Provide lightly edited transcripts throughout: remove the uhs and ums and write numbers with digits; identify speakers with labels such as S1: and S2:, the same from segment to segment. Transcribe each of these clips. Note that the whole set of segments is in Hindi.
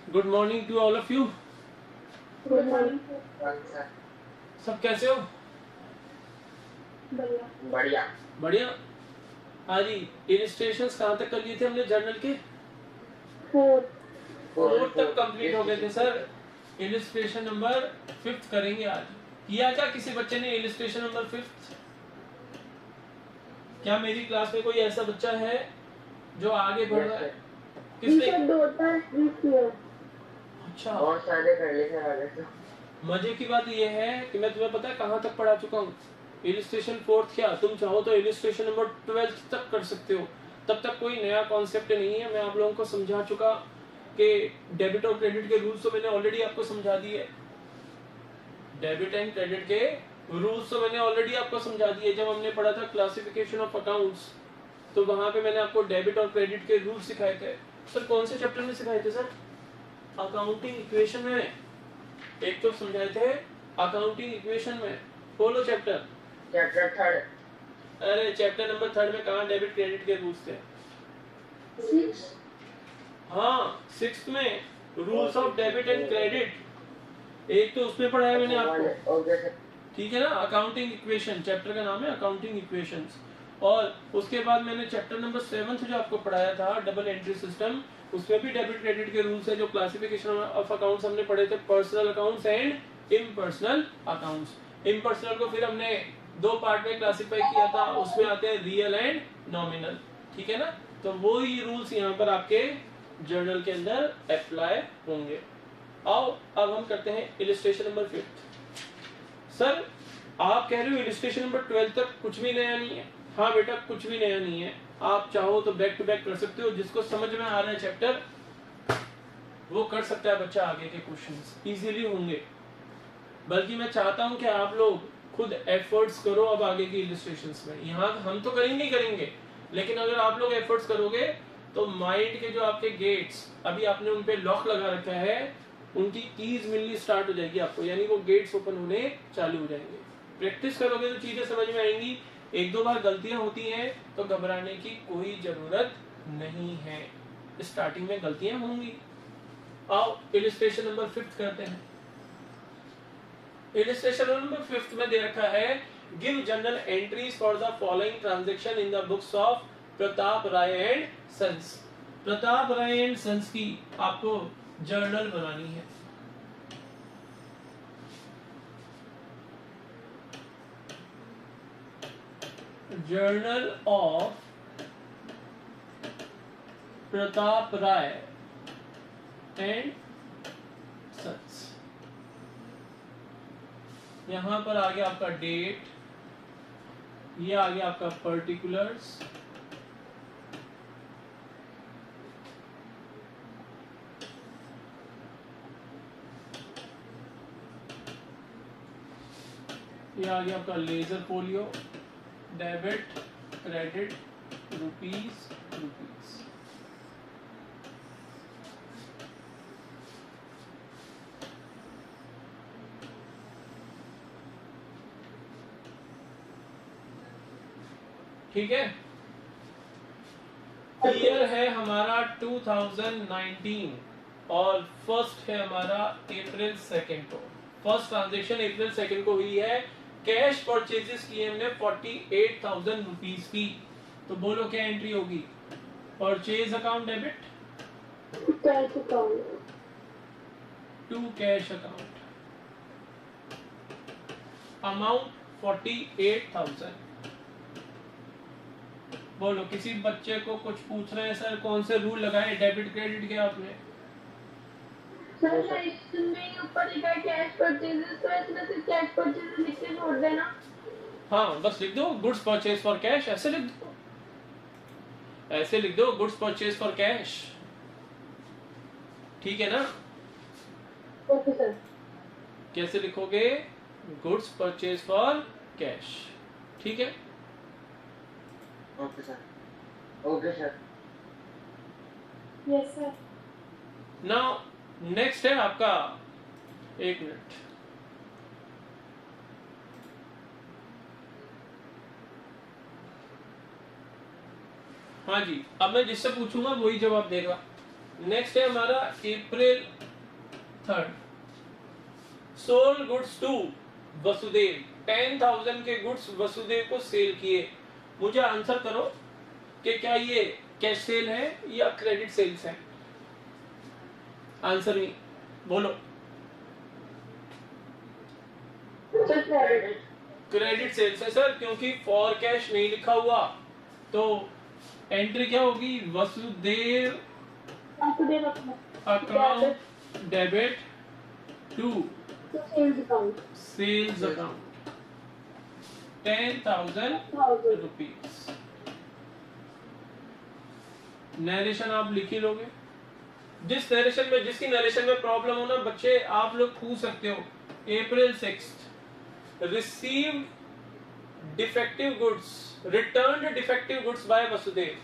S1: Good morning to all of you.
S2: Good morning sir.
S1: सब कैसे हो?
S2: बढ़िया
S3: बढ़िया
S1: बढ़िया। हाँ जी, इलिस्ट्रेशंस कहाँ तक कर लिए थे हमने जर्नल के? 4 तक कंप्लीट हो गए थे सर। इलिस्ट्रेशन नंबर 5 करेंगे आज। किया क्या किसी बच्चे ने इलिस्ट्रेशन नंबर 5? क्या मेरी क्लास में कोई ऐसा बच्चा है जो आगे बढ़ रहा है? किसने? अच्छा,
S3: बहुत सारे कर ले सर आगे तो।
S1: मजे की बात यह है कि मैं तुम्हें पता है कहाँ तक पढ़ा चुका हूँ। इलिस्ट्रेशन 4 क्या, तुम चाहो तो इलिस्ट्रेशन नंबर 12 तक कर सकते हो। तब तक कोई नया कॉन्सेप्ट नहीं है, मैं आप लोगों को समझा चुका कि डेबिट और क्रेडिट के रूल्स तो मैंने ऑलरेडी आपको समझा दिए। डेबिट एंड क्रेडिट के रूल्स तो मैंने ऑलरेडी आपको समझा दिए। जब हमने पढ़ा था क्लासिफिकेशन ऑफ अकाउंट्स, तो वहां पे मैंने आपको डेबिट और क्रेडिट के रूल्स सिखाए थे। सर कौन से चैप्टर में सिखाए थे सर? अकाउंटिंग इक्वेशन में। एक तो समझाए थे अकाउंटिंग इक्वेशन में। बोलो चैप्टर
S3: चैप्टर 3।
S1: अरे चैप्टर नंबर 3 में कहाँ डेबिट क्रेडिट के रूल्स थे?
S2: 6।
S1: हाँ, 6 में rules of debit and credit. एक तो उसमें पढ़ाया मैंने आपको,
S3: ओके सर।
S1: ठीक है ना। अकाउंटिंग इक्वेशन चैप्टर का नाम है, अकाउंटिंग इक्वेशंस। और उसके बाद मैंने चैप्टर नंबर 7 जो आपको पढ़ाया था डबल एंट्री सिस्टम, उसमें भी डेबिट क्रेडिट के रूल्स है। जो क्लासिफिकेशन ऑफ अकाउंट्स हमने पढ़े थे, personal accounts and impersonal accounts. Impersonal को फिर हमने 2 पार्ट में क्लासिफाई किया था, उसमें आते हैं रियल एंड नॉमिनल, ठीक है ना। तो वो ही रूल्स यहाँ पर आपके जर्नल के अंदर अप्लाई होंगे। आओ अब हम करते हैं इलिस्ट्रेशन नंबर 5। सर आप कह रहे हो इलिस्ट्रेशन नंबर 12 तक कुछ भी नया नहीं है। हाँ बेटा, कुछ भी नया नहीं है। आप चाहो तो बैक टू बैक कर सकते हो। जिसको समझ में आ रहा है चैप्टर, वो कर सकता है बच्चा। आगे के क्वेश्चंस इजीली होंगे। बल्कि मैं चाहता हूं कि आप लोग खुद एफर्ट्स करो अब आगे की इलिस्ट्रेशंस में। यहाँ हम तो करेंगे ही करेंगे, लेकिन अगर आप लोग एफर्ट्स करोगे तो माइंड के जो आपके गेट्स अभी आपने उन पे लॉक लगा रखा है, उनकी कीज मिलनी स्टार्ट हो जाएगी आपको, यानी वो गेट्स ओपन होने चालू हो जाएंगे। प्रैक्टिस करोगे तो चीजें समझ में आएंगी। 1-2 बार गलतियां होती हैं तो घबराने की कोई जरूरत नहीं है। स्टार्टिंग में गलतियां होंगी। आओ इलिस्ट्रेशन नंबर 5 करते हैं। इलिस्ट्रेशन नंबर 5 में दे रखा है, give journal entries for the following transaction in the books of Pratap Rai and sons. Pratap Rai and sons की आपको जर्नल बनानी है। Journal of Pratap Rai and sons. यहां पर आ गया आपका डेट, ये आ गया आपका पर्टिकुलर्स, ये आ गया आपका ledger folio, debit credit rupees rupees. ठीक है। ईयर है हमारा 2019 और फर्स्ट है हमारा अप्रैल 2 को। फर्स्ट ट्रांजेक्शन अप्रैल 2 को हुई है। कैश परचेजेस किए हमने 48,000 रुपीज की। तो बोलो क्या एंट्री होगी? Purchase account debit
S2: cash account
S1: to cash account, amount 48,000। बोलो किसी बच्चे को कुछ पूछ रहे हैं सर कौन से रूल लगाए डेबिट क्रेडिट के आपने?
S2: सर इसमें ऊपर लिखा है कैश परचेजेस, तो इसमें सिर्फ कैश परचेजेस लिख के छोड़ देना।
S1: हाँ बस लिख दो गुड्स परचेज फॉर कैश, ऐसे लिख दो, ऐसे लिख दो गुड्स परचेज फॉर कैश, ठीक है ना।
S2: Okay sir.
S1: कैसे लिखोगे? गुड्स परचेज फॉर कैश, ठीक है।
S3: Okay sir. Okay sir.
S2: Yes sir.
S1: Now next है आपका, एक मिनट, हाँ जी, अब मैं जिससे पूछूंगा वही जवाब देगा। नेक्स्ट है हमारा April 3rd, sold goods to Vasudev, 10,000 के गुड्स वसुदेव को सेल किए। मुझे आंसर करो कि क्या ये कैश सेल है या क्रेडिट सेल्स है। आंसर नहीं बोलो।
S2: Sir credit.
S1: क्रेडिट सेल्स है सर, क्योंकि फॉर कैश नहीं लिखा हुआ, तो एंट्री क्या होगी, Vasudev
S2: Vasudev
S1: account debit to
S2: sales account
S1: sales account 10,000 rupees. Narration आप लिख ही लोगे। जिस नरेशन में, जिसकी नरेशन में प्रॉब्लम हो ना बच्चे, आप लोग पूछ सकते हो। अप्रैल 6 receive defective goods, return defective goods by Vasudev.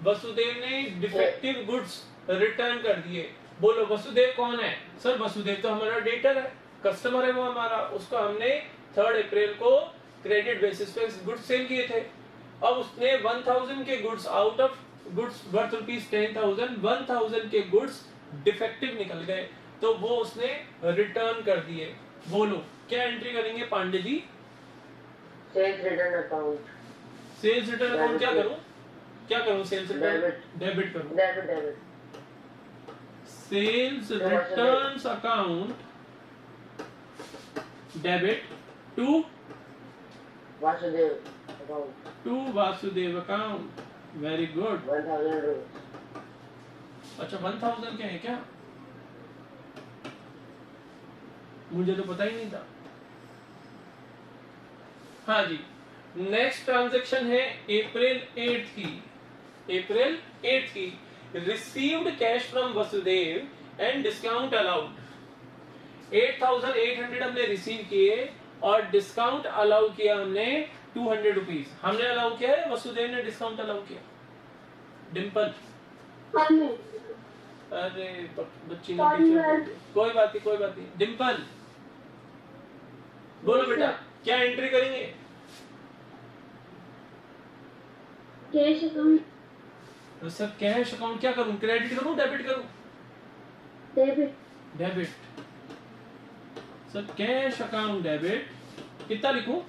S1: Vasudev ने डिफेक्टिव गुड्स रिटर्न कर दिए। बोलो वसुदेव कौन है सर? वसुदेव तो हमारा डेटर है, कस्टमर है वो हमारा, उसको हमने 3 अप्रैल को क्रेडिट बेसिस पे गुड्स सेल किए थे। अब उसने 1000 के goods out of goods worth rupees 10,000, 1000 के गुड्स डिफेक्टिव निकल गए, तो वो उसने रिटर्न कर दिए। बोलो क्या एंट्री करेंगे Pandey ji?
S3: Sales return account.
S1: Sales return account क्या करूं? क्या करूं? Sales return
S3: debit.
S1: डेबिट करूं।
S3: Debit.
S1: Sales returns account debit to
S3: Vasudev account.
S1: To Vasudev account. Very good.
S3: 1000 rupees.
S1: अच्छा 1000 के हैं क्या? मुझे तो पता ही नहीं था। हाँ जी, नेक्स्ट ट्रांजैक्शन है अप्रैल 8 की। अप्रैल 8 की received cash from Vasudev and discount allowed. 8,800 हमने रिसीव किए और डिस्काउंट अलाउ किया हमने 200 रुपीज। हमने अलाउ किया है, वसुदेव ने डिस्काउंट अलाउ किया। डिम्पल
S2: हमने
S1: अरे बच्ची ने पीछे, कोई बात नहीं कोई बात नहीं। डिम्पल बोलो बेटा क्या एंट्री करेंगे?
S2: कैश अकाउंट
S1: तो सर कैश अकाउंट क्या करूं? क्रेडिट करूं डेबिट करूं?
S2: Debit.
S1: Debit. Sir cash account debit कितना लिखूं?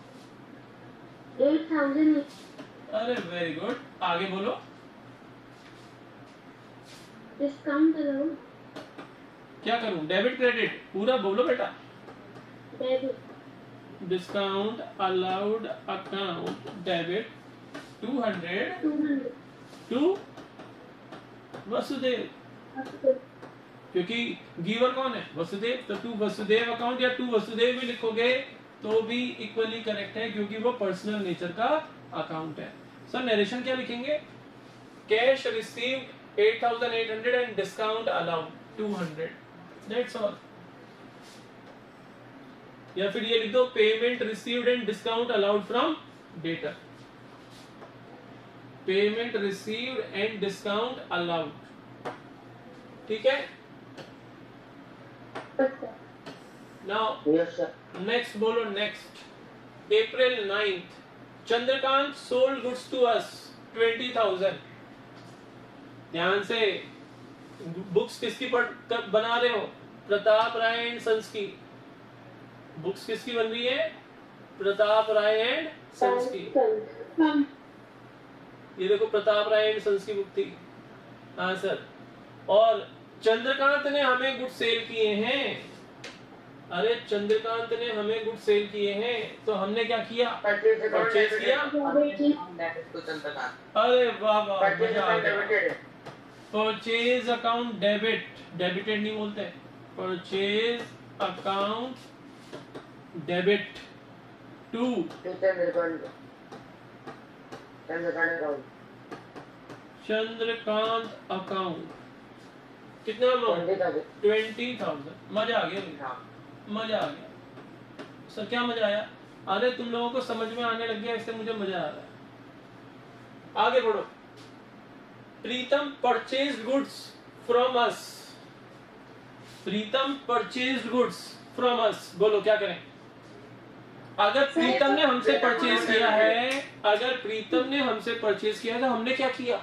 S2: 8,000।
S1: अरे वेरी गुड, आगे बोलो।
S2: डिस्काउंट अलाउड
S1: क्या करूं? डेबिट क्रेडिट पूरा बोलो बेटा।
S2: Debit.
S1: Discount allowed account debit 200
S2: 200
S1: to Vasudev, क्योंकि गिवर कौन है? वसुदेव, तो टू वसुदेव अकाउंट या टू वसुदेव भी लिखोगे तो भी इक्वली करेक्ट है, क्योंकि वो पर्सनल नेचर का अकाउंट है। सर नरेशन क्या लिखेंगे? Cash received 8,800 and discount allowed 200, that's all. या फिर ये लिख दो payment received and discount allowed from debtor. Payment received and discount allowed, ठीक है। Now
S3: yes sir.
S1: नेक्स्ट बोलो। Next April 9 Chandrakant sold goods to us 20,000। ध्यान से, बुक्स किसकी बना रहे हो? प्रताप राय एंड सन्स की। बुक्स किसकी बन रही है? प्रताप राय एंड सन्स की। ये देखो प्रताप राय एंड सन्स की बुक थी। हाँ सर। और चंद्रकांत ने हमें गुड सेल किए हैं। अरे चंद्रकांत ने हमें गुड सेल किए हैं, तो हमने क्या किया? परचेज किया। अरे वाह वाह, मजा आ गया। परचेज अकाउंट डेबिट, डेबिटेड नहीं बोलते, purchase account debit to Chandrakant account. कितना अमाउंट? 20,000। मजा आ गया, मजा आ गया। सर क्या मजा आया? अरे तुम लोगों को समझ में आने लग गया, इससे मुझे मजा आ रहा है। आगे बढ़ो। Pritam purchase goods from us. Pritam purchase goods from us. बोलो क्या करें? अगर प्रीतम ने हमसे परचेज किया है, अगर प्रीतम ने हमसे परचेज किया है तो हमने क्या किया?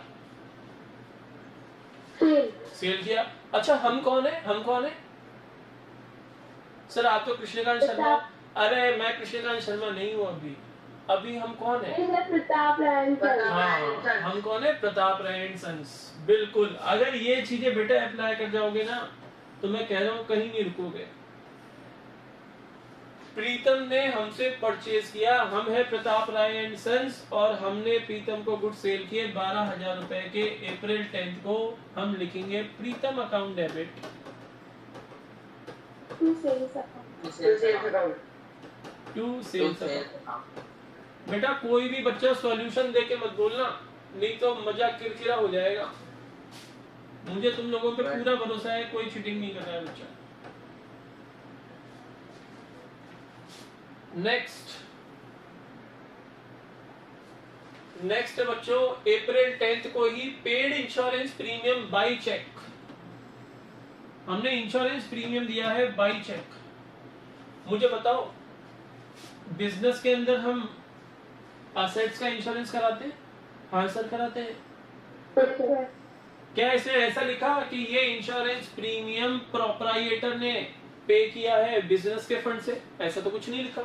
S1: सेल किया। अच्छा हम कौन है, हम कौन है? सर आप तो कृष्णकांत शर्मा। अरे मैं कृष्णकांत शर्मा नहीं हूँ अभी। अभी हम कौन है?
S2: मैं प्रताप रायन सर।
S1: हाँ हम कौन है? Pratap Rai and sons. बिल्कुल, अगर ये चीजें बेटा अप्लाई कर जाओगे ना तो मैं कह रहा हूँ कहीं नहीं रुकोगे। प्रीतम ने हमसे परचेज किया, हम है प्रताप राय एंड सन्स, और हमने प्रीतम को गुड सेल किए 12,000 रुपए के। अप्रैल 10 को हम लिखेंगे Pritam account debit
S2: to sales account.
S1: To sales account. बेटा कोई भी बच्चा सॉल्यूशन देके मत बोलना, नहीं तो मजा किरकिरा हो जाएगा। मुझे तुम लोगों पे पूरा भरोसा है, कोई चीटिंग नहीं कर रहा है बच्चा। नेक्स्ट बच्चों, अप्रैल 10 को ही paid insurance premium by cheque. हमने इंश्योरेंस प्रीमियम दिया है बाय चेक। मुझे बताओ बिजनेस के अंदर हम असेट्स का इंश्योरेंस कराते हैं? हाँ सर कराते हैं। क्या इसने ऐसा लिखा कि ये इंश्योरेंस प्रीमियम प्रोप्राइटर ने पे किया है बिजनेस के फंड से? ऐसा तो कुछ नहीं लिखा।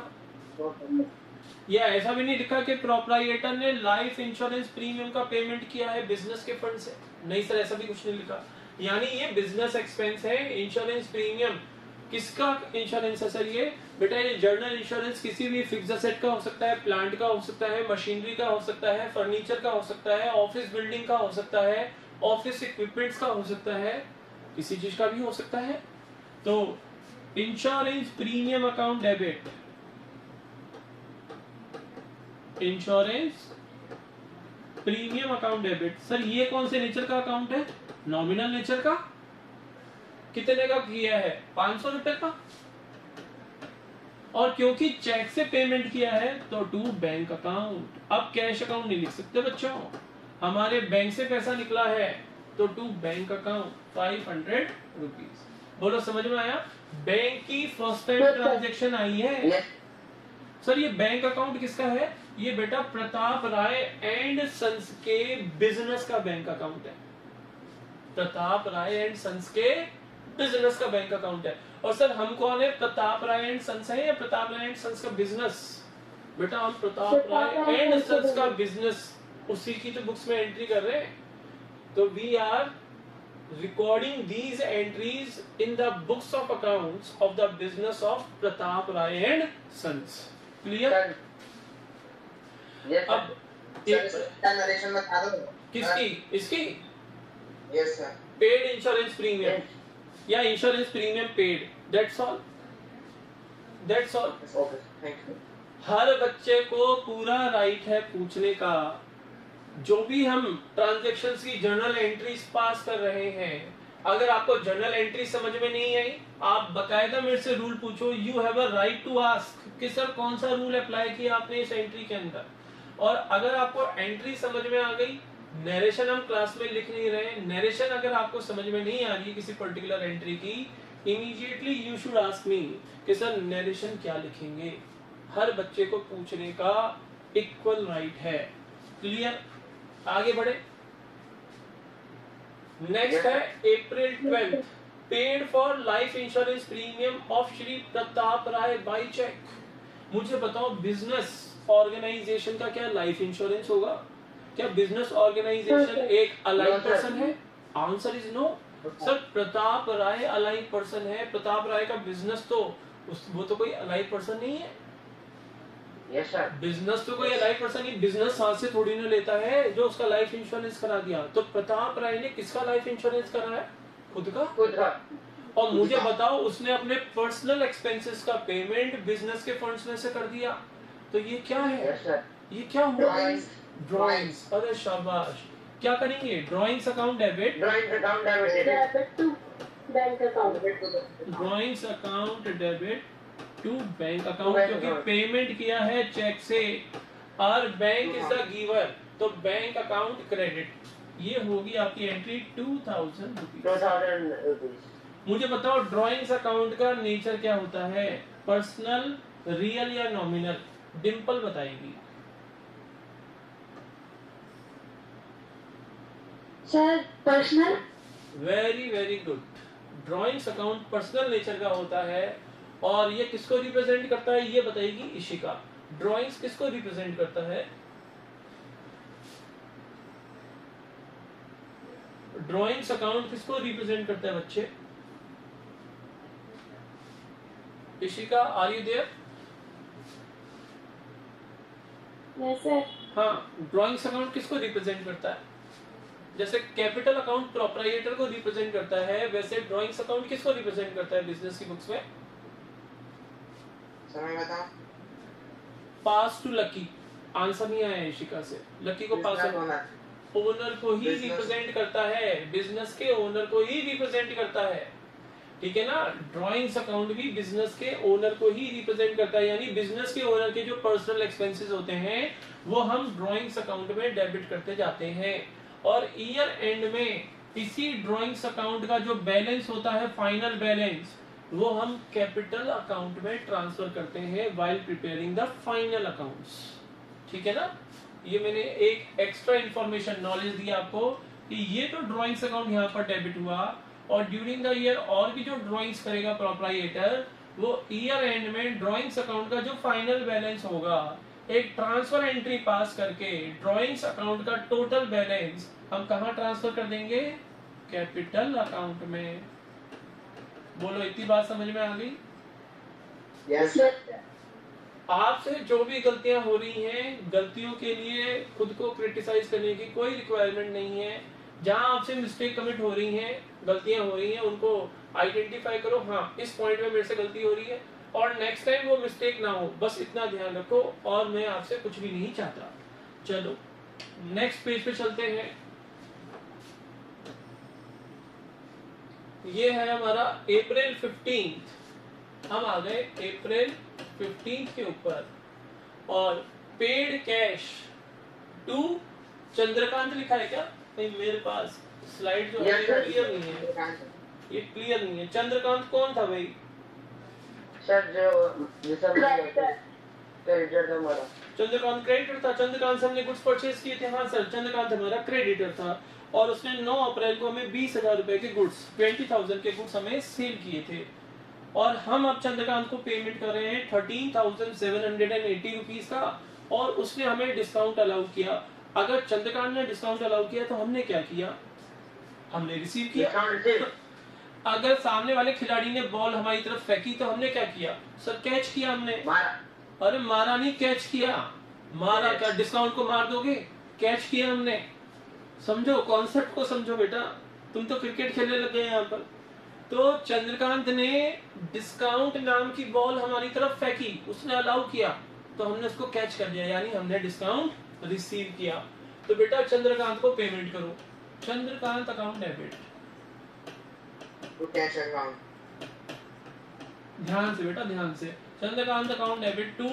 S1: या ऐसा भी नहीं लिखा कि प्रोप्राइटर ने लाइफ इंश्योरेंस प्रीमियम का पेमेंट किया है बिजनेस के फंड से। नहीं सर ऐसा भी कुछ नहीं लिखा। यानी ये बिजनेस एक्सपेंस है। इंश्योरेंस प्रीमियम किसका इंश्योरेंस है सर? ये बेटा ये जर्नल इंश्योरेंस किसी भी फिक्स्ड असेट का हो सकता है, प्लांट का हो सकता है, मशीनरी का हो सकता है, फर्नीचर का हो सकता है, ऑफिस बिल्डिंग का हो सकता है, ऑफिस इक्विपमेंट्स का हो सकता है, किसी चीज का भी हो सकता है। तो insurance premium account debit, insurance premium account debit. Sir ये कौन से नेचर का अकाउंट है? नॉमिनल नेचर का। कितने का किया है? 500 रुपए का। और क्योंकि चेक से पेमेंट किया है तो टू बैंक अकाउंट। अब कैश अकाउंट नहीं लिख सकते बच्चों, हमारे बैंक से पैसा निकला है तो टू बैंक अकाउंट 500 रुपीज। बोलो समझ में आया? बैंक की फर्स्ट टाइम ट्रांजेक्शन आई है। सर ये बैंक अकाउंट किसका है? ये बेटा प्रताप राय एंड सन्स के बिजनेस का बैंक अकाउंट है। प्रताप राय एंड सन्स के बिजनेस का बैंक अकाउंट है। और सर हम कौन है? प्रताप राय एंड सन्स है या प्रताप राय एंड सन्स का बिजनेस? बेटा हम प्रताप राय एंड सन्स का बिजनेस, उसी की तो बुक्स में एंट्री कर रहे हैं। तो we are recording these entries in the books of accounts of the business of Pratap Rai and Sons. Clear?
S3: Yes,
S1: अब
S3: नरेशन में था दो।
S1: किसकी? इसकी?
S3: Yes sir.
S1: Paid insurance premium या insurance premium paid. That's all. That's all.
S3: Okay, thank you.
S1: हर बच्चे को पूरा राइट है पूछने का। जो भी हम ट्रांजैक्शंस की जर्नल एंट्रीज पास कर रहे हैं, अगर आपको जर्नल एंट्री समझ में नहीं आई, आप बकायदा मेरे से रूल पूछो। You have a right to ask कि सर कौन सा रूल अप्लाई किया आपने इस एंट्री के अंदर। और अगर आपको एंट्री समझ में आ गई, नरेशन हम क्लास में लिख नहीं रहे, नरेशन अगर आपको समझ में नहीं आ रही किसी पर्टिकुलर एंट्री की, immediately you should ask me कि सर नरेशन क्या लिखेंगे। हर बच्चे को पूछने का इक्वल राइट है। क्लियर? आगे बढ़े। नेक्स्ट है April 12 paid for life insurance premium of Shri Pratap Rai by cheque. मुझे बताओ बिजनेस ऑर्गेनाइजेशन का क्या लाइफ इंश्योरेंस होगा? क्या बिजनेस ऑर्गेनाइजेशन एक अलाइड पर्सन है? Answer is no. Sir Pratap Rai allied person है। प्रताप राय का बिजनेस तो वो तो कोई अलाइड पर्सन नहीं है।
S3: Yes sir.
S1: बिजनेस तो कोई अलाइड पर्सन ही बिजनेस हाथ से थोड़ी ना लेता है जो उसका लाइफ इंश्योरेंस करा दिया। तो प्रताप राय ने किसका लाइफ इंश्योरेंस करा है? खुद का।
S3: खुद का।
S1: और मुझे बताओ उसने अपने पर्सनल एक्सपेंसेस का पेमेंट बिजनेस के फंड्स में से कर दिया। तो ये क्या है?
S3: Yes sir.
S1: ये क्या हुआ?
S3: Drawings.
S1: ड्राइंग्स। अरे शाबाश। क्या करेंगे? Drawings account debit.
S3: Drawing account debit.
S2: Debit to bank account.
S1: Drawings account debit to bank account, क्योंकि पेमेंट किया है चेक से और बैंक इज द गिवर, तो बैंक अकाउंट क्रेडिट। ये होगी आपकी एंट्री 2000 रुपीज।
S3: 2000 rupees.
S1: मुझे बताओ ड्राइंग्स अकाउंट का नेचर क्या होता है? पर्सनल, रियल या नॉमिनल? डिंपल बताएगी।
S2: Sir personal.
S1: Very very good. Drawings account personal nature का होता है और ये किसको रिप्रेजेंट करता है ये बताएगी इशिका। ड्राइंग्स किसको रिप्रेजेंट करता है? ड्राइंग्स अकाउंट किसको रिप्रेजेंट करता है बच्चे? Ishika are you there?
S2: Yes sir.
S1: हाँ, ड्राइंग्स अकाउंट किसको रिप्रेजेंट करता है? जैसे कैपिटल अकाउंट प्रोप्राइटर को रिप्रेजेंट करता है, वैसे ड्राइंग्स अकाउंट किसको रिप्रेजेंट करता है बिजनेस की बुक्स में?
S3: समय बताओ।
S1: पास टू लकी। आंसर नहीं आया इशिका से। लकी को पास ओनर को ही रिप्रेजेंट करता है, बिजनेस के ओनर को ही रिप्रेजेंट करता है, ठीक है ना। ड्राइंग्स अकाउंट भी बिजनेस के ओनर को ही रिप्रेजेंट करता है, यानी बिजनेस के ओनर के जो पर्सनल एक्सपेंसेस होते हैं वो हम ड्राइंग्स अकाउंट में डेबिट करते जाते हैं और ईयर एंड में इसी ड्राइंग्स अकाउंट का जो बैलेंस होता है, फाइनल बैलेंस, वो हम कैपिटल अकाउंट में ट्रांसफर करते हैं while preparing the final accounts, ठीक है ना। ये मैंने एक एक्स्ट्रा इंफॉर्मेशन नॉलेज दी आपको कि ये तो ड्राइंग्स अकाउंट यहाँ पर डेबिट हुआ और ड्यूरिंग द ईयर और भी जो ड्राइंग्स करेगा प्रोप्राइटर वो ईयर एंड में ड्राइंग्स अकाउंट का जो फाइनल बैलेंस होगा एक ट्रांसफर एंट्री पास करके ड्राइंग्स अकाउंट का टोटल बैलेंस हम कहाँ ट्रांसफर कर देंगे? कैपिटल अकाउंट में। बोलो, इतनी बात समझ में आ गई?
S3: यस
S1: आपसे जो भी गलतियां हो रही हैं, गलतियों के लिए खुद को क्रिटिसाइज करने की कोई रिक्वायरमेंट नहीं है। जहां आपसे मिस्टेक कमिट हो रही हैं, गलतियां हो रही हैं, उनको आइडेंटिफाई करो, हाँ इस पॉइंट में मेरे से गलती हो रही है और नेक्स्ट टाइम वो मिस्टेक ना हो, बस इतना ध्यान रखो और मैं आपसे कुछ भी नहीं चाहता। चलो नेक्स्ट पेज पे चलते हैं। ये है हमारा अप्रैल 15। हम आ गए अप्रैल 15 के ऊपर और पेड कैश टू चंद्रकांत लिखा है क्या? नहीं, मेरे पास स्लाइड जो है क्लियर नहीं है, ये क्लियर नहीं है। चंद्रकांत कौन था भाई?
S3: सर जो क्रेडिटर था हमारा।
S1: चंद्रकांत क्रेडिटर था। चंद्रकांत से हमने गुड्स परचेज किए थे। हाँ सर, चंद्रकांत हमारा क्रेडिटर था और उसने 9 अप्रैल को हमें 20,000 रुपए के गुड्स, 20,000 के गुड्स हमें सेल किए थे और हम अब चंद्रकांत को पेमेंट कर रहे हैं 13,780 रुपीज का और उसने हमें डिस्काउंट अलाउ किया। अगर चंद्रकांत ने डिस्काउंट अलाउ किया तो हमने क्या किया? हमने रिसीव किया। अगर सामने वाले खिलाड़ी ने बॉल हमारी तरफ फेंकी तो हमने क्या किया? सर कैच किया हमने। अरे मारा नहीं, कैच किया। मारा क्या? डिस्काउंट को मार दोगे? कैच किया हमने। समझो, कॉन्सेप्ट को समझो बेटा, तुम तो क्रिकेट खेलने लग गए यहाँ पर। तो चंद्रकांत ने डिस्काउंट नाम की बॉल हमारी तरफ फेंकी, उसने अलाउ किया तो हमने उसको कैच कर दिया, यानी हमने डिस्काउंट रिसीव किया। तो बेटा चंद्रकांत को पेमेंट करो। Chandrakant account debit.
S3: Cash account.
S1: ध्यान से बेटा, ध्यान से। Chandrakant account debit to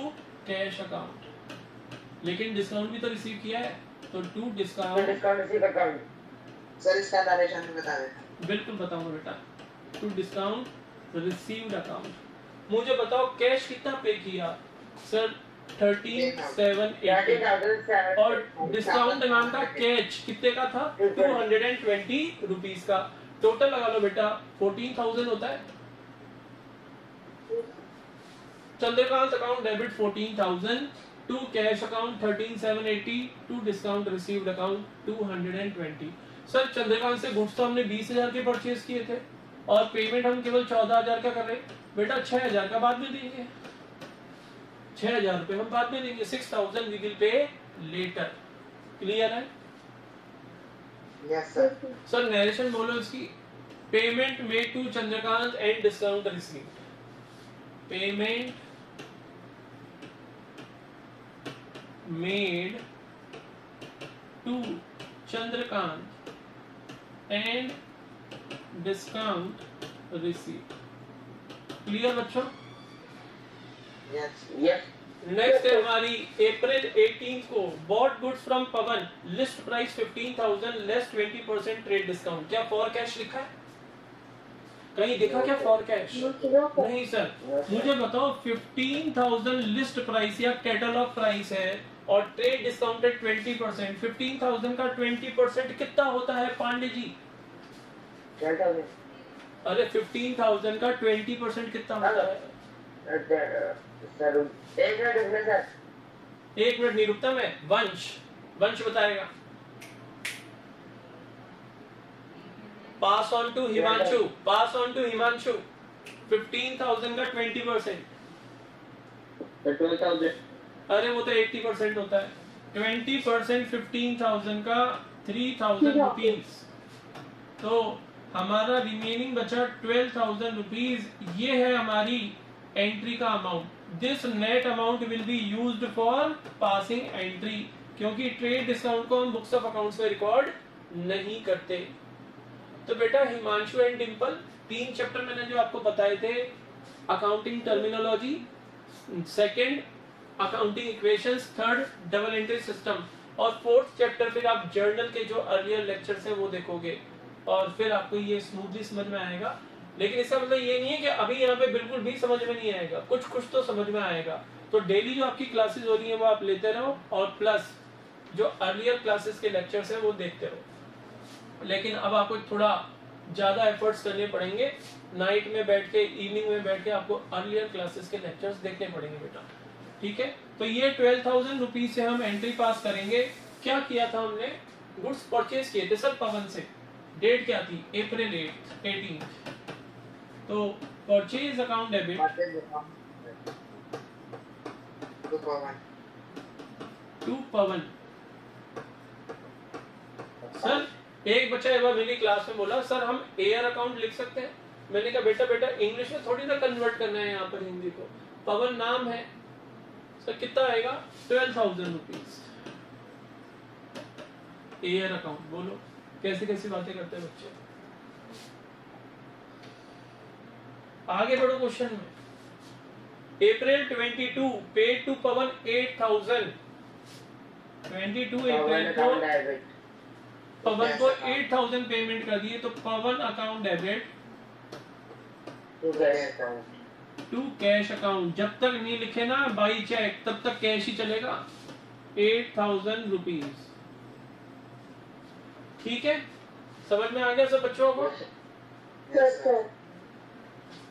S1: cash account. लेकिन डिस्काउंट भी तो रिसीव किया है, तो to discount
S3: receive account. Sir इसका डायरेक्शन बता दें।
S1: बिल्कुल बताऊंगा बेटा। To discount received account. मुझे बताओ कैश कितना पे किया? सर 13,780 और डिस्काउंट नाम का कैच कितने का था? 220 रुपीज का। टोटल लगा लो बेटा, 14,000 होता है। Chandrakant account debit 14,000 to cash account 13,780 to discount received account 220। Sir Chandrakant से गुड्स तो हमने 20,000 के परचेज किए थे और पेमेंट हम केवल 14,000 का कर रहे हैं। बेटा 6,000 का बाद में देंगे, 6,000 रुपए हम बाद में देंगे। 6,000 we will pay later. Clear है?
S3: Yes sir.
S1: सर नरेशन बोलो इसकी। Payment made to Chandrakant and discount received. Payment made to Chandrakant and discount received. Clear बच्चों?
S3: Yes yes.
S1: नेक्स्ट है हमारी अप्रैल 18 को bought goods from Pawan, list price 15,000 less 20% trade discount. क्या फॉर कैश लिखा है? कहीं देखा क्या फॉर कैश? नहीं सर। मुझे बताओ 15,000 लिस्ट प्राइस या कैटलॉग प्राइस है और ट्रेड डिस्काउंटेड 20%। 15,000 का 20% कितना होता है पांडे जी? अरे 15,000 का 20% कितना होता है?
S4: सर एक मिनट रुकना सर।
S1: एक मिनट नहीं रुकता मैं, वंश बताएगा। पास ऑन टू हिमांशु, 15,000 का 20%।
S4: 12,000।
S1: अरे वो तो 80% होता है। 20% 15,000 का 3,000 रुपीज। तो हमारा रिमेनिंग बचा 12,000 रुपीज। ये है हमारी एंट्री का amount. This net amount will be used for passing entry, क्योंकि ट्रेड डिस्काउंट को हम बुक्स ऑफ अकाउंट्स में रिकॉर्ड नहीं करते। तो बेटा हिमांशु एंड डिंपल, 3 चैप्टर मैंने जो आपको बताए थे, accounting terminology, second accounting equations, third double entry system, और फोर्थ चैप्टर फिर आप जर्नल के जो अर्लियर लेक्चर्स हैं वो देखोगे और फिर आपको ये स्मूथली समझ में आएगा। लेकिन इसका मतलब ये नहीं है कि अभी यहाँ पे बिल्कुल भी समझ में नहीं आएगा, कुछ तो समझ में आएगा। तो डेली जो आपकी क्लासेस हो रही है वो आप लेते रहो, और प्लस जो अर्लियर क्लासेस के लेक्चर्स हैं वो देखते रहो। लेकिन अब आपको थोड़ा ज़्यादा एफर्ट्स करने पड़ेंगे, नाइट में बैठ के, इवनिंग में बैठ के आपको अर्लियर क्लासेस के लेक्चर्स देखने पड़ेंगे बेटा, ठीक है। तो ये 12,000 रुपीज से हम एंट्री पास करेंगे। क्या किया था हमने? गुड्स परचेज किए थे सर पवन से। डेट क्या थी? अप्रैल 18। तो purchase account debit to Pawan. Sir एक बच्चा एक बार मेरी क्लास में बोला, सर हम एयर अकाउंट लिख सकते हैं? मैंने कहा बेटा इंग्लिश में थोड़ी ना कन्वर्ट करना है यहाँ पर हिंदी को, पवन नाम है। सर कितना आएगा? 12,000 रुपीज एयर अकाउंट। बोलो कैसी कैसी बातें करते हैं बच्चे। आगे बढ़ो क्वेश्चन में। अप्रैल 22 पेड टू पवन 8,000। 22 अप्रैल को पवन को 8,000 पेमेंट कर दिए, तो Pawan account debit to cash account. जब तक नहीं लिखे ना बाई चेक तब तक कैश ही चलेगा। 8,000 रुपीज, ठीक है। समझ में आ गया सब बच्चों को?
S4: Yes sir.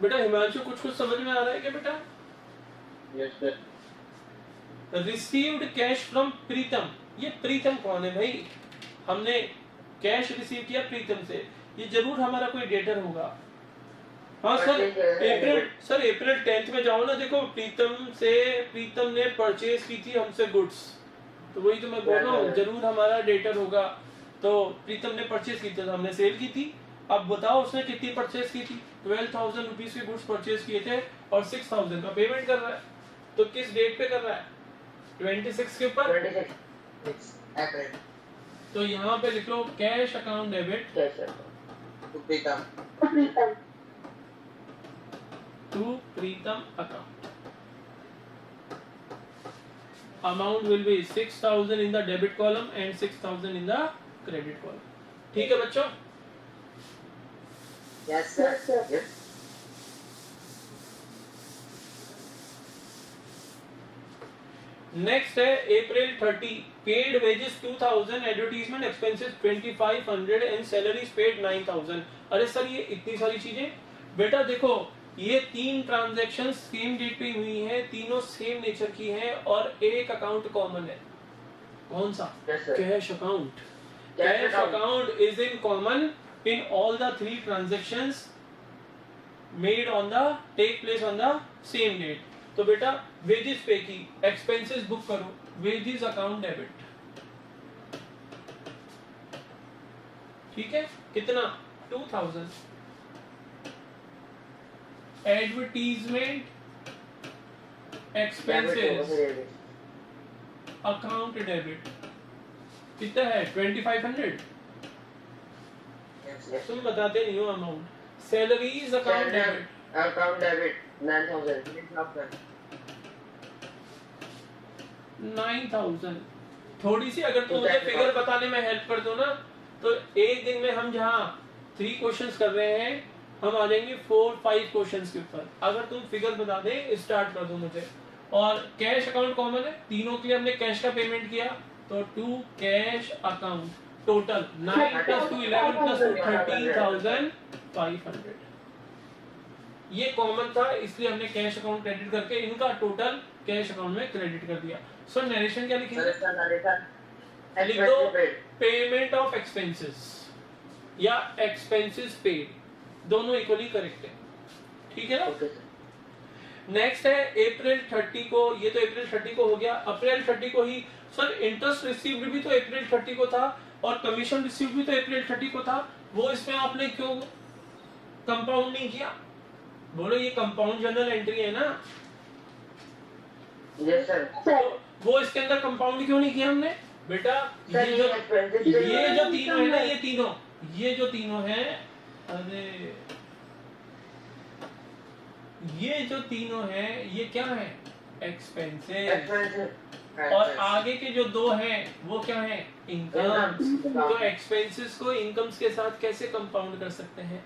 S1: बेटा हिमांशु कुछ समझ में आ रहा है क्या बेटा?
S4: Yes sir.
S1: Received cash from Pritam. ये प्रीतम कौन है भाई? हमने कैश रिसीव किया प्रीतम से, ये जरूर हमारा कोई डेटर होगा। हाँ सर अप्रैल 10th में जाओ ना, देखो प्रीतम ने परचेज की थी हमसे गुड्स, तो वही तो मैं बोल रहा हूँ, जरूर हमारा डेटर होगा। तो प्रीतम ने परचेज की थी तो हमने सेल की थी। अब बताओ उसने कितनी परचेज की थी? 12,000 रुपीज के गुड्स परचेज किए थे और 6,000 का पेमेंट कर रहा है। तो किस डेट पे कर रहा है? 26 के ऊपर।
S3: 26 अप्रैल।
S1: तो यहाँ पे लिख लो cash account debit
S3: to Pritam
S1: account. Amount will be 6,000 in the debit column and 6,000 in the credit column. ठीक है बच्चों?
S3: Yes sir.
S1: नेक्स्ट है अप्रैल 30 paid wages 2,000, advertisement expenses 2,500 and salaries paid 9,000। अरे सर ये इतनी सारी चीजें। बेटा देखो ये 3 ट्रांजैक्शन सेम डेट पे हुई हैं, तीनों सेम नेचर की हैं और एक अकाउंट कॉमन है। कौन सा? Cash account. Cash account is in common in all the 3 transactions made on the take place on the same date. तो बेटा वेजेस पे की, एक्सपेंसेस बुक करो, वेजेस अकाउंट डेबिट, ठीक है। कितना? 2,000। एडवर्टीजमेंट एक्सपेंसेस अकाउंट डेबिट कितना है? 2,500। तुम बताते नहीं हो अमाउंट। Salaries account debit 9,000। थोड़ी सी अगर तुम मुझे फिगर बताने में हेल्प कर दो ना, तो एक दिन में हम जहाँ 3 क्वेश्चंस कर रहे हैं हम आ जाएंगे 4-5 क्वेश्चंस के ऊपर। अगर तुम फिगर बता दे, स्टार्ट कर दो मुझे। और कैश अकाउंट कॉमन है, तीनों के लिए हमने कैश का पेमेंट किया, तो टू कैश अकाउंट। टोटल 9 + 2 11 + 2 13,500। ये कॉमन था, इसलिए हमने कैश अकाउंट क्रेडिट करके इनका टोटल कैश अकाउंट में क्रेडिट कर दिया। सो नरेशन क्या
S3: सर
S1: लिखेंगे?
S3: इसका नरेशन
S1: लिख दो पेमेंट ऑफ एक्सपेंसेस या एक्सपेंसेस पेड, दोनों इक्वली करेक्ट है, ठीक है ना?
S4: Okay sir.
S1: नेक्स्ट है अप्रैल 30 को, ये तो अप्रैल 30 को हो गया। अप्रैल 30 को ही सर इंटरेस्ट रिसीव्ड भी तो अप्रैल 30 को था और कमीशन रिसीव्ड भी तो अप्रैल 30 को था, वो इसमें आपने क्यों कंपाउंड नहीं किया? बोलो, ये कंपाउंड जर्नल एंट्री है ना,
S4: यस सर।
S1: तो वो इसके अंदर कंपाउंड क्यों नहीं किया हमने? बेटा
S4: सर
S1: ये जो
S4: एक्सपेंसेस
S1: तीनों है ना, ये जो तीनों हैं, अरे ये जो तीनों हैं ये क्या है? एक्सपेंसेस। और आगे के जो दो हैं वो क्या है? इनकम्स। तो एक्सपेंसेस को इनकम्स के साथ कैसे कंपाउंड कर सकते हैं?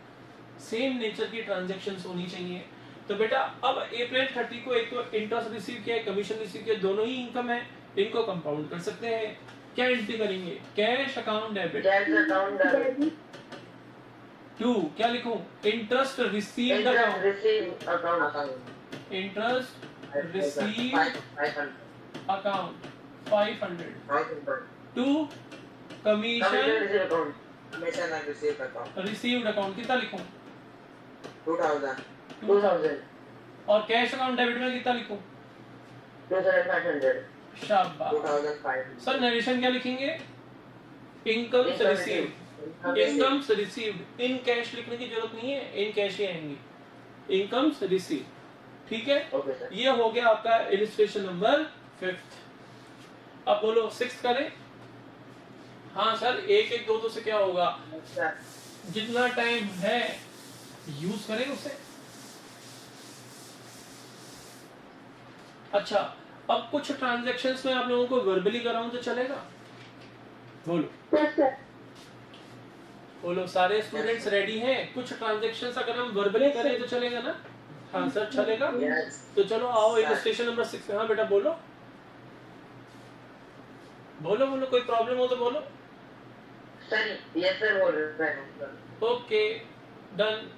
S1: सेम नेचर की ट्रांजैक्शंस होनी चाहिए। तो बेटा अब अप्रैल 30 को एक तो इंटरेस्ट रिसीव किया है, कमीशन रिसीव किया, दोनों ही इनकम है, इनको कंपाउंड कर सकते हैं। क्या एंट्री करेंगे? Cash account debit.
S4: Cash account debit.
S1: 2 क्या लिखूं? Interest received account.
S4: Receive account.
S1: Interest received
S3: 500
S1: account 500।
S3: 500
S1: 2 commission
S4: receive account.
S3: Commission and received account
S1: received account कितना लिखूं?
S3: 2000
S4: 2000।
S1: और कैश अकाउंट डेबिट में कितना लिखूं?
S4: 2500।
S1: शाबाश।
S3: 2500
S1: सर नरेशन क्या लिखेंगे? Incomes received. Incomes received, in cash लिखने की जरूरत नहीं है, इन कैश ही आएंगी। इनकम्स रिसीव्ड, ठीक है?
S4: Okay sir.
S1: ये हो गया आपका इलस्ट्रेशन नंबर 5। अब बोलो 6 करें? हाँ सर, 1 1 2 2 से क्या होगा?
S3: अच्छा
S1: जितना टाइम है यूज करें उसे। अच्छा, अब कुछ ट्रांजैक्शंस में आप लोगों को वर्बली कराऊं तो चलेगा? बोलो
S2: यस सर।
S1: बोलो, सारे स्टूडेंट्स रेडी हैं? कुछ ट्रांजैक्शंस अगर हम वर्बली करें तो चलेगा ना? हाँ सर चलेगा।
S3: यस
S1: तो चलो आओ इलस्ट्रेशन नंबर 6 में। हाँ बेटा बोलो बोलो बोलो, कोई प्रॉब्लम हो तो बोलो।
S4: सर यस सर बोल रहे हैं।
S1: Okay done.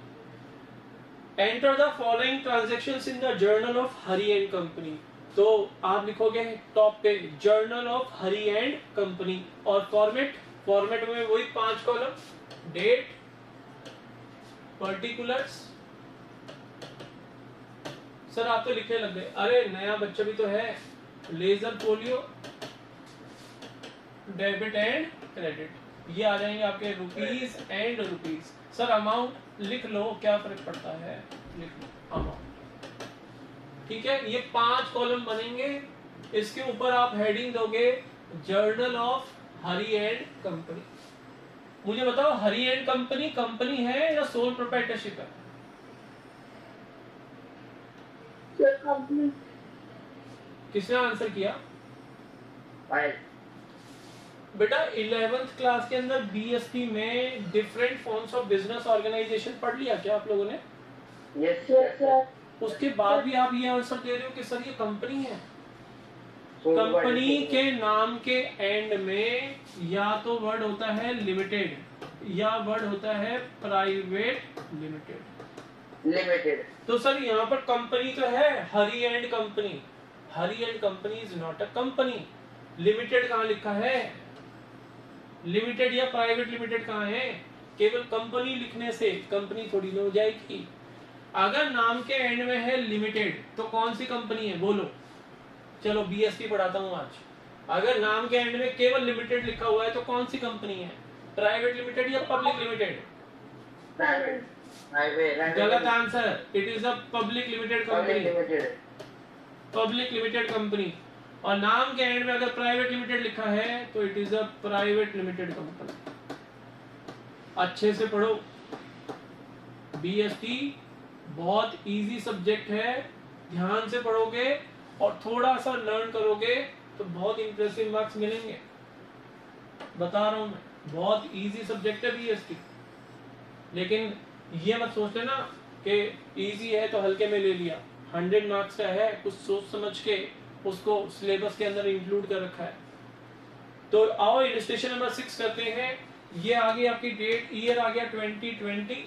S1: Enter the following transactions in the journal of Hari and company. तो आप लिखोगे टॉप पे journal of Hari and company, और फॉर्मेट में वही 5 कॉलम, डेट, पर्टिकुलर्स। सर आप तो लिखने लग गए, अरे नया बच्चा भी तो है। Ledger folio, debit and credit, ये आ जाएंगे आपके rupees and rupees. Sir amount लिख लो, क्या फर्क पड़ता है, लिख लो अमाउंट, ठीक है? ये 5 कॉलम बनेंगे, इसके ऊपर आप हेडिंग दोगे journal of Hari and company. मुझे बताओ, हरी एंड कंपनी कंपनी है या सोल प्रोप्राइटरशिप है?
S2: Sir company.
S1: किसने आंसर किया?
S4: फाइल।
S1: बेटा 11th क्लास के अंदर बीएसपी में different forms of business organisation पढ़ लिया क्या आप लोगों ने?
S4: Yes
S2: yes sir.
S1: उसके बाद भी आप ये आंसर दे रहे हो कि सर ये कंपनी है। कंपनी के नाम के एंड में या तो वर्ड होता है लिमिटेड या वर्ड होता है प्राइवेट लिमिटेड। तो सर यहाँ पर कंपनी तो है, Hari and company. Hari and company is not a company. Limited कहाँ लिखा है? लिमिटेड या प्राइवेट लिमिटेड कहाँ है? केवल कंपनी लिखने से कंपनी थोड़ी ना हो जाएगी। अगर नाम के एंड में है लिमिटेड तो कौन सी कंपनी है बोलो? चलो बीएसपी पढ़ाता हूँ आज। अगर नाम के एंड में केवल लिमिटेड लिखा हुआ है तो कौन सी कंपनी है? प्राइवेट लिमिटेड या पब्लिक लिमिटेड? गलत answer, it is a public limited company. Public limited company. और नाम के एंड में अगर प्राइवेट लिमिटेड लिखा है तो it is a private limited company. अच्छे से पढ़ो, बीएसटी बहुत इजी सब्जेक्ट है, ध्यान से पढ़ोगे और थोड़ा सा लर्न करोगे तो बहुत इंप्रेसिव मार्क्स मिलेंगे। बता रहा हूं मैं, बहुत इजी सब्जेक्ट है बीएसटी। लेकिन ये मत सोच लेना कि इजी है तो हल्के में ले लिया। 100 मार्क्स का है, कुछ सोच समझ के उसको सिलेबस के अंदर इंक्लूड कर रखा है। तो आओ इलस्ट्रेशन नंबर 6 करते हैं। ये आ गई आपकी डेट, ईयर आ गया 2020।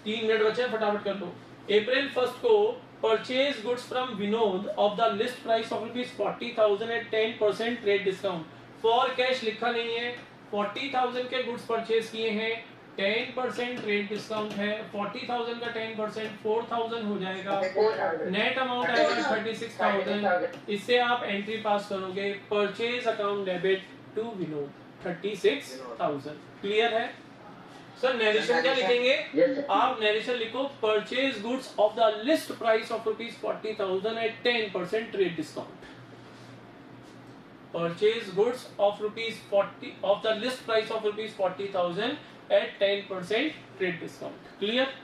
S1: 3 मिनट बचे हैं, फटाफट कर लो। अप्रैल 1 को purchase goods from Vinod of the list price of ₹40,000 at 10% trade discount. For cash लिखा नहीं है, 40,000 के गुड्स परचेज किए हैं, 10% ट्रेड डिस्काउंट है, 40,000 का 10% 4,000 हो जाएगा,
S4: 4,000
S1: नेट अमाउंट आएगा 36,000। इससे आप एंट्री पास करोगे, purchase account debit to Vinod 36,000। Clear है सर? नरेशन क्या लिखेंगे?
S4: Yes, sir.
S1: आप नरेशन लिखो, purchase goods of the list price of ₹40,000 at 10% trade discount. Purchase goods of ₹40 of the list price of ₹40,000 at 10% trade discount. Clear?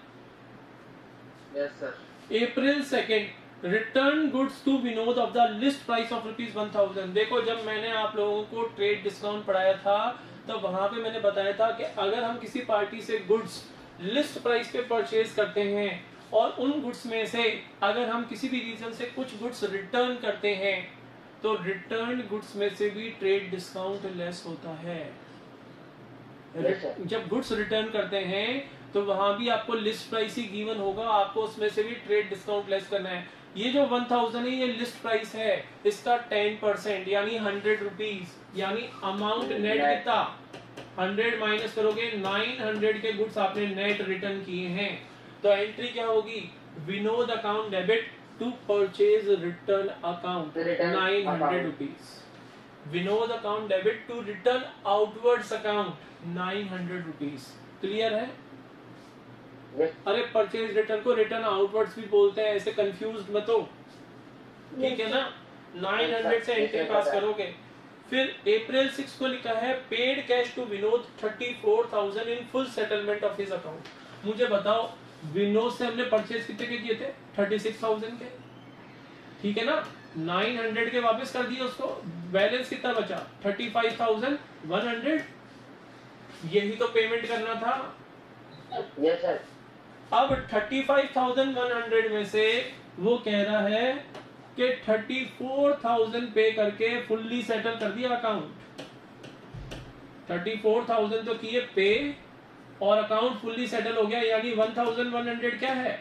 S3: Yes sir.
S1: April 2nd, return goods to Vinod of the list price of ₹1,000। देखो, जब मैंने आप लोगों को ट्रेड डिस्काउंट पढ़ाया था तो वहां पे मैंने बताया था कि अगर हम किसी पार्टी से गुड्स लिस्ट प्राइस पे परचेज करते हैं और उन गुड्स में से अगर हम किसी भी रीजन से कुछ गुड्स रिटर्न करते हैं तो रिटर्न गुड्स में से भी ट्रेड डिस्काउंट लेस होता है।
S4: Yes, sir.
S1: जब गुड्स रिटर्न करते हैं तो वहां भी आपको लिस्ट प्राइस ही गिवन होगा, आपको उसमें से भी ट्रेड डिस्काउंट लेस करना है। ये जो 1,000 है ये लिस्ट प्राइस है, इसका 10% यानी ₹100, यानी अमाउंट नेट कितना 100 माइनस करोगे 900 के गुड्स आपने नेट रिटर्न किए हैं। तो एंट्री क्या होगी? Vinod account debit to purchase return account
S4: Return
S1: ₹900। Vinod account debit to return outwards account ₹900। Clear है?
S4: Yes.
S1: अरे परचेज रिटर्न को रिटर्न आउटवर्ड्स भी बोलते हैं, ऐसे कंफ्यूज मत हो, ठीक है ना? 900 से एंट्री पास करोगे। फिर अप्रैल 6 को लिखा है paid cash to Vinod 34,000 in full settlement of his account. मुझे बताओ, विनोद से हमने परचेज कितने के किए थे? 36,000 के, ठीक है ना? 900 के वापस कर दिए उसको, बैलेंस कितना बचा? 35,100। यही तो पेमेंट करना था।
S4: Yes, sir.
S1: अब 35,100 में से वो कह रहा है कि 34,000 पे करके फुल्ली सेटल कर दिया अकाउंट। 34,000 तो किए पे और अकाउंट फुल्ली सेटल हो गया, यानी 1,100 क्या है?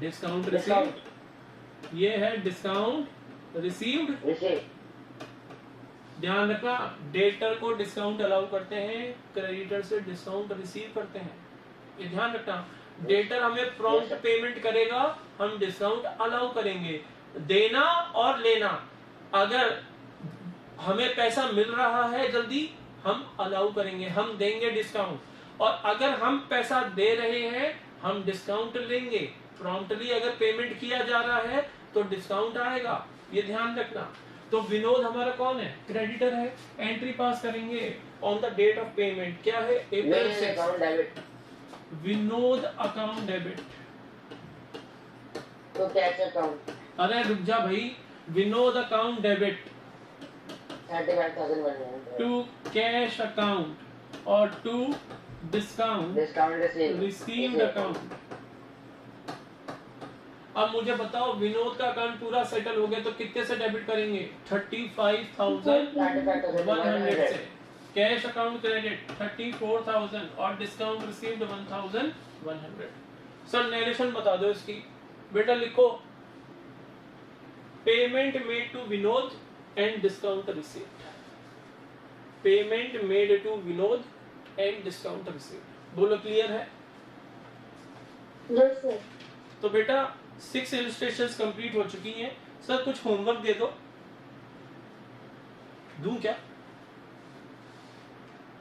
S1: Discount received. ये है डिस्काउंट रिसीव्ड।
S4: Receive.
S1: ध्यान रखना, डेटर को डिस्काउंट अलाउ करते हैं, क्रेडिटर से डिस्काउंट रिसीव करते हैं। ये ध्यान रखना, डेटर हमें प्रॉम्प्ट पेमेंट करेगा, हम डिस्काउंट अलाउ करेंगे। देना और लेना, अगर हमें पैसा मिल रहा है जल्दी हम अलाउ करेंगे, हम देंगे डिस्काउंट, और अगर हम पैसा दे रहे हैं हम डिस्काउंट लेंगे। प्रॉम्प्टली अगर पेमेंट किया जा रहा है तो डिस्काउंट आएगा, ये ध्यान रखना। तो विनोद हमारा कौन है? क्रेडिटर है। एंट्री पास करेंगे on the date of payment, क्या है? April
S4: Main
S1: 6।
S4: account debit.
S1: Vinod account debit
S4: To cash account.
S1: अरे रुक जा भाई, Vinod account debit
S4: 35,100.
S1: To cash account और to discount
S4: Discount received.
S1: Received account. अब मुझे बताओ, विनोद का अकाउंट पूरा सेटल हो गया तो कितने से डेबिट करेंगे? 35,100 से। कैश अकाउंट क्रेडिट 34,000 और डिस्काउंट रिसीव्ड 1,100। सर नरेशन बता दो इसकी। बेटा लिखो, payment made to Vinod and discount received. Payment made to Vinod and discount received. बोलो क्लियर है?
S2: Yes sir.
S1: तो बेटा 6 इलस्ट्रेशंस कंप्लीट हो चुकी हैं। सर कुछ होमवर्क दे दो, दूं क्या?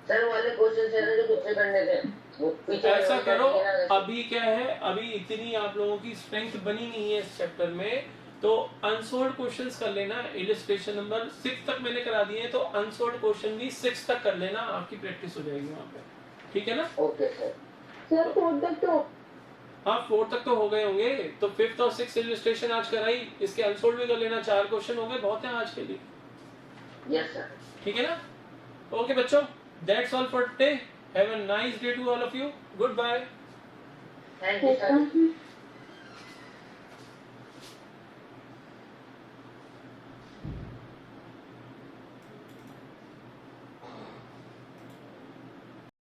S4: सर वाले क्वेश्चन है ना जो खुद से करने थे, वो पीछे
S1: ऐसा
S4: वाले
S1: करो,
S4: करने के ना।
S1: अभी क्या है, अभी इतनी आप लोगों की स्ट्रेंथ बनी नहीं है इस चैप्टर में, तो अनसोल्ड क्वेश्चंस कर लेना। इलस्ट्रेशन नंबर 6 तक मैंने करा दिए हैं, तो अनसोल्ड क्वेश्चन भी 6 तक कर लेना, आपकी प्रैक्टिस हो जाएगी वहां पे, ठीक है ना?
S4: Okay sir.
S2: सर 4 तक तो
S1: हाँ 4 तक तो हो गए होंगे, तो 5th और 6th इलस्ट्रेशन आज कराई, इसके अनसोल्ड भी कर लेना। 4 क्वेश्चन हो गए, बहुत हैं आज के लिए,
S4: यस सर।
S1: ठीक है ना? ओके बच्चों, that's all for today. Have a nice day to all of you. Goodbye.
S4: Thank you sir.